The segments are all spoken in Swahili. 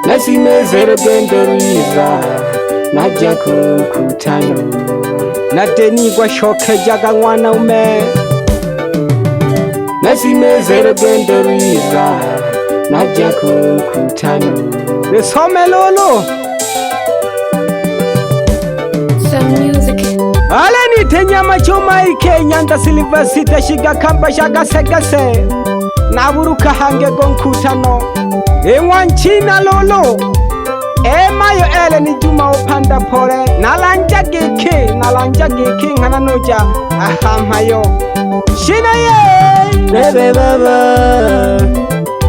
nasimezero gendo rwiza najya ku mkutano natenigwa shoke jaga mwana ume nasimezero gendo rwiza najya ku mkutano nisome lolo ale nitenyama chuma ikenya nda silver sita shiga kamba shaga segase naburuka hange gonkutano Ewanchina lolo Emayo ele ni juma upanda pole Nalanja geki Ngana noja ahamayo Shina ye Bebe baba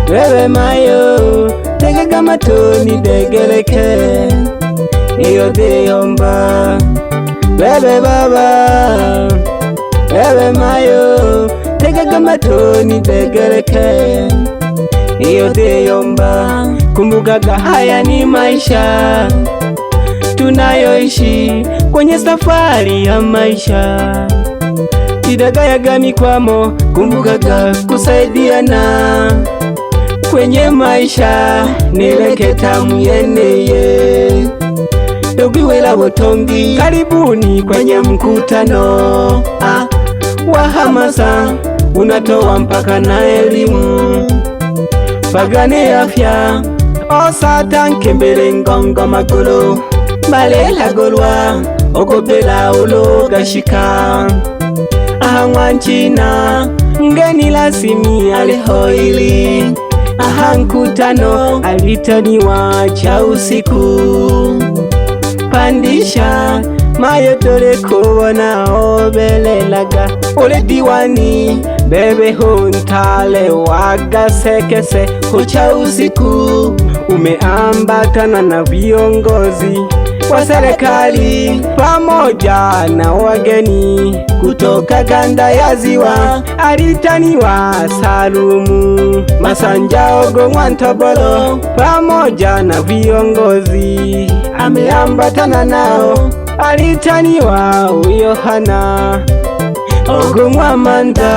Bebe mayo Tege gama toni degeleke Iyo deyomba Bebe baba Bebe mayo Tege gama toni degeleke Iyo deyomba kumbukaga haya ni maisha tunayoishi kwenye safari ya maisha idagayaga mikwamo kumbukaga kusaidiana kwenye maisha nileketa muyeneye dogiwela botongi karibuni kwenye mkutano wa hamasa unatoa mpaka na elimu Pagane afya Osata nkembele ngongo magolo Malela golwa Okopela ulo gashika Ahangwa nchina Ngeni lasimi alihoili Ahankutano alitaniwa cha usiku Pandisha Mayotole kuwana obelelaga Ole diwani Bebe huntale waga sekese Kucha usiku umeambatana na viongozi wa serikali pamoja na wageni kutoka kanda ya ziwa alitaniwa Salumu Masanja Ogongwa Ntobolo pamoja na viongozi ameambatana nao alitaniwa Yohana Ogongwa Manda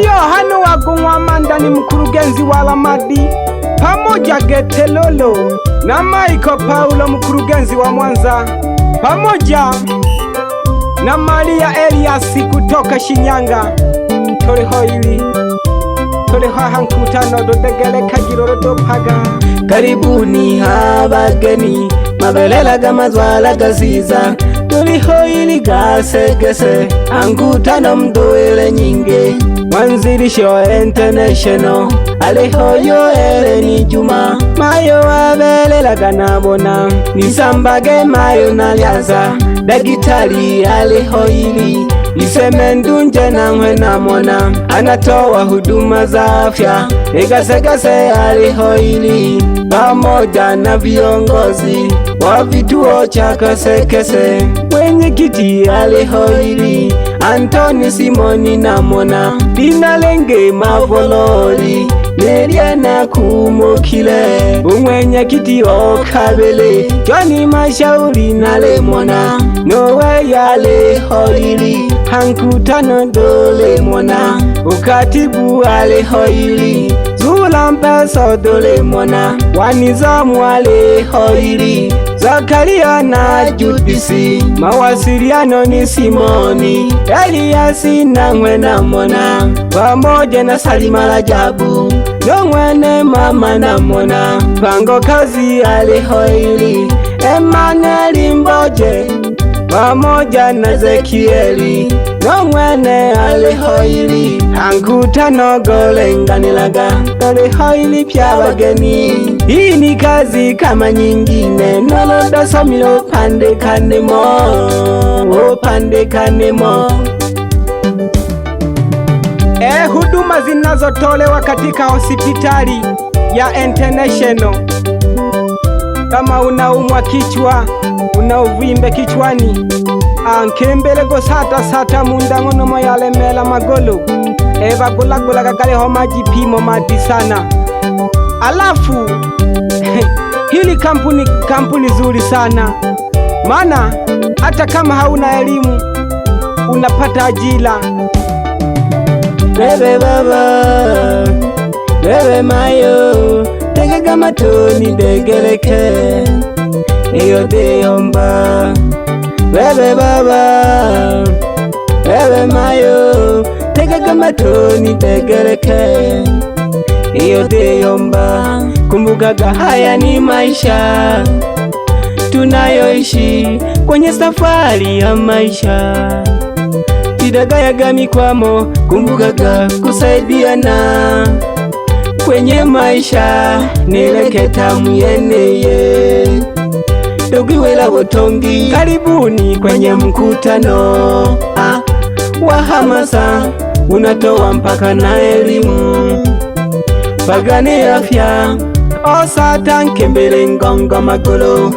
Yohana Ogongwa Manda ni mkurugenzi wa Lamadi pamoja Getelolo na Michael Paulo mkurugenzi wa Mwanza pamoja na Maria Eliasi kutoka Shinyanga Tolehoha nkutano dodegele kagiroro dopaga karibuni habageni mabelela gamazwala gaziza Tolehoili gasegese ankutano mdoele nyinge Mwanzilisho International Alehoyo ele ni juma Mayo wabelela ganabona Nisambage mayo nalyaza Dagitali alehoili Lisemendunje na mwena mona Anatoa huduma za afya Egasegase alehoili pamoja na viongozi wa vituo cha Kasekese Mwenyekiti alehoili Antoni Simoni na mona Dinalenge mavololi Neriana kumokile Mwenyekiti okabele Joni Mashauri na lemona Nowe yale hoili Hankutano dole mona Ukatibu ale hoili Zula mpeso dole mona Wanizamu ale hoili Zakaria na Judisi Mawasiliano ni Simoni Eliasi na mwena mona pamoja na Salima Rajabu Nongwene mama na mona Pango kazi alihoili Emmanuel Mboje pamoja na Zekieli Nongwene alihoili Ankutano golenganilaga Alihoili pya wageni Hii ni kazi kama nyingine Noloda somilo pande kanemo Pande kanemo huduma zinazotolewa katika hospitali ya International kama unaumwa kichwa, una uvimbe kichwani, ankembele go sata mundango no moyale mela magolo bagula kakale homa jipimo mati sana. Alafu hili kampuni zuri sana, maana hata kama hauna elimu unapata ajira. Bebe baba, bebe mayo, tega tegaga matoni degeleke iyo deyomba bebe baba bebe mayo tegaga matoni degeleke iyo deyomba. Kumbukaga haya ni maisha tunayoishi kwenye safari ya maisha, kidagayaga mikwamo. Kumbukaga kusaidiana kwenye maisha, nileketa muyeneye dogiwela botongi. Karibuni kwenye mkutano wa hamasa, unatoa mpaka na elimu, pagane afya osatan kembele ngonga magolo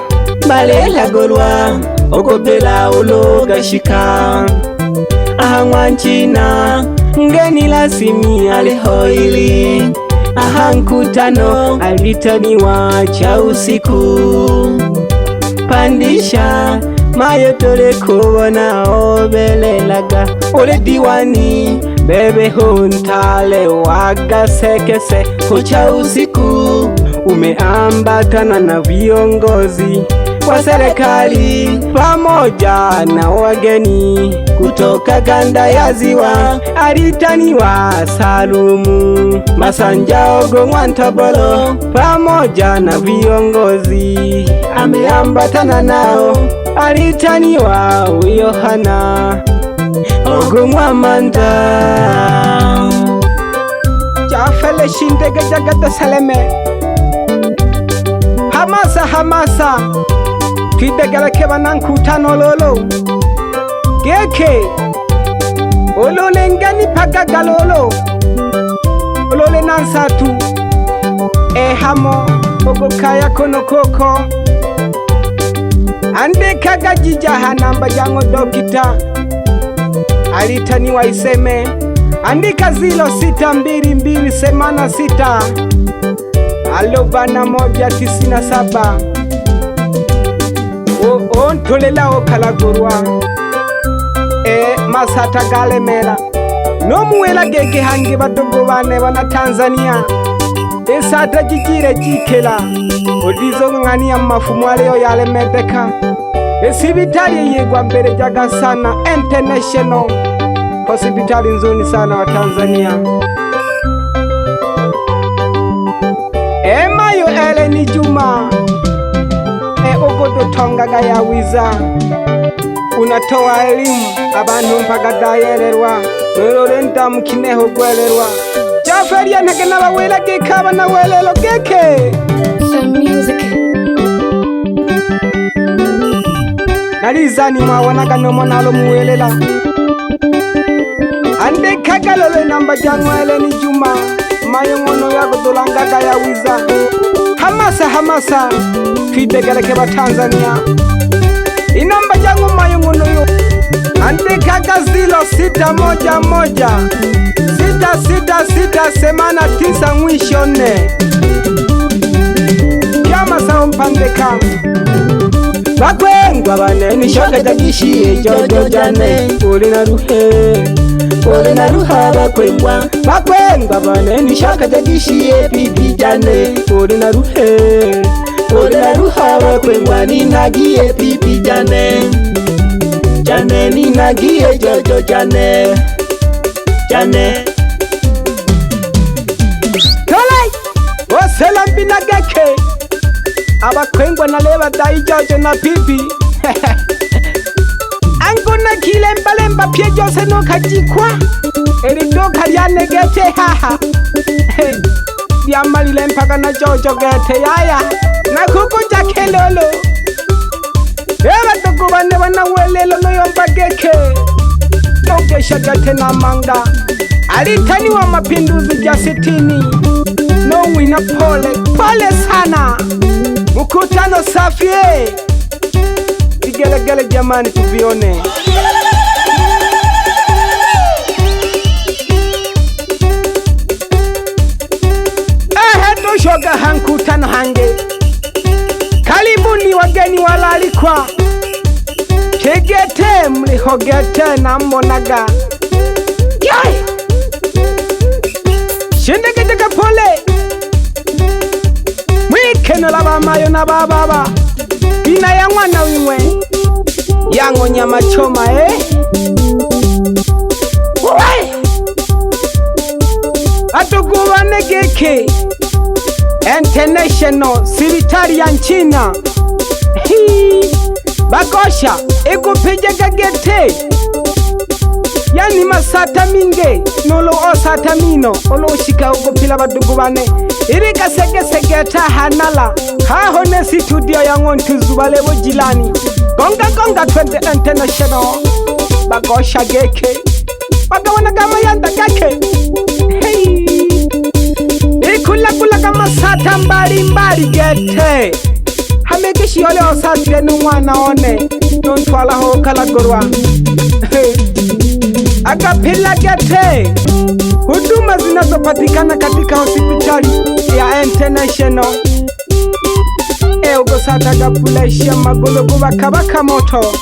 balela golwa okopela ologashika ahangwanchina ngeni lasimi alihoili ahankutano alitaniwa cha usiku pandisha mayo tole kubona obelelaga ole diwani bebe huntale wagasekese kucha usiku umeambatana na viongozi wa serikali pamoja na wageni kutoka kanda ya Ziwa. Alitaniwa Salumu Masanja Ogongwa Ntabolo pamoja na viongozi ameambatana nao. Alitaniwa Yohana Ogongwa Manda Jafele Shindege Jagata Saleme. Hamasa hamasa twidegeleke banankutano lolo geke olole ngani pagaga lolo olole nansatu ehamo ogokaya kono koko ande kaga jijaha namba jango dokita alitaniwa iseme andika 0622 semana 6 alobana 197 ontolela okalagorwa masata galemela nomuwela gege hange badogo bane bana Tanzania esata jijire jikela odizo ngani ya mafumu aleo yale medeka esibitali yegwa mbere jaga sana international hospitali nzuni sana wa Tanzania. Emayo Eleni Juma ogodo tongaga ya wiza unatoa elimu abantu mpaka dayererwa nororenta mukineho gwelerwa Jaferia nagena bawela gekaba na welelo geke some music nalizani mwawonaga nomonalo muwelela ande kagalole namba janwa Eleni Juma mayo ngono yago dolangaga ya wiza hamasa hamasa twidegeleke ba Tanzania inamba jangu mayo ngono yo ande kaga 0611 666 semana 9 mwisho 4 kama sao mpandeka bakwengwa baneni shoka jagishiye jojo jane ulina ruha bakwengwa baneni shoka jagishiye pipi jane ulina ruha bakwengwa ninagie pipi jane ninagie jojo jane tolai wasela binageke abakwengwa naleba dai jojo na pipi angona kile mbalemba pie jose no kajikwa eridoka lyanegete haha yamalile mpaka na jojo gete yaya nakuko jakelolo eba tokubane bana welelo no yombageke nogesha gate na manga alitani wa mapinduzi jasitini no wina pole sana mkutano safi vigelegele jamani tuvione tushoga hankutano hange karibuni wageni walalikwa tegete mlihogete na mmonaga yai shindegedega pole kenola bamayo na bababa ina ya mwana wimwe yango nyama choma atugubane geke International sibitari ya Nchina bakosha ikupijega gete yani masata minge nolo osata mino oloshika ukupila badugubane irika sege hanala haho ne studio ya ngontu zubale bojilani gonga 20 International bakosha geke bagawana kama yanda gake kula kama sata mbali gete hamekishi ole osatire n'umwana one nontwala ho kalagorwa akapila gete huduma zinazopatikana katika hospitali ya International ugo sata gapulesha magolo kuba kabaka moto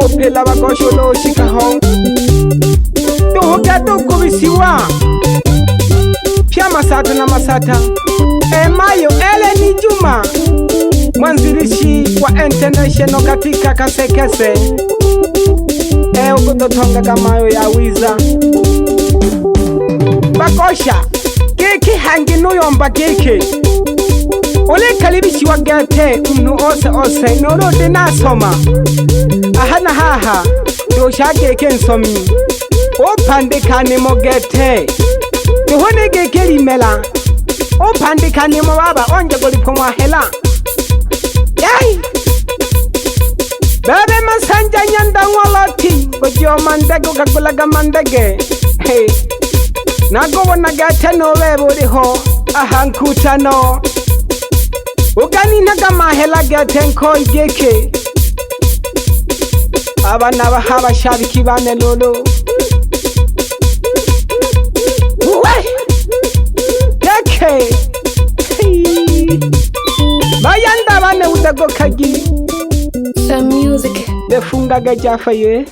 opela bagosho lo shikaho tuhuga tukubisiwa pia masata na masata Mayo ele ni Juma mwanzilishi wa International katika kasekese ukutotonga kamayo ya wiza bakosha kiki hangi nuyomba kiki ule kalibishi wa gete unu ose norode nasoma ahana haha dosha keke nsomi opandikane mo gete tuhone keke limela opandikane mo baba onje golipomwa hela yai bebe masanja nyanda ngoloti gojo mandego kakulaga mandege nago wona gete no weburi ho ahankutano ugani naga mahela gete nkoi geke abana bahaba shabiki bane lolo geke bayanda bane udago kagi some music befunga gajafa ye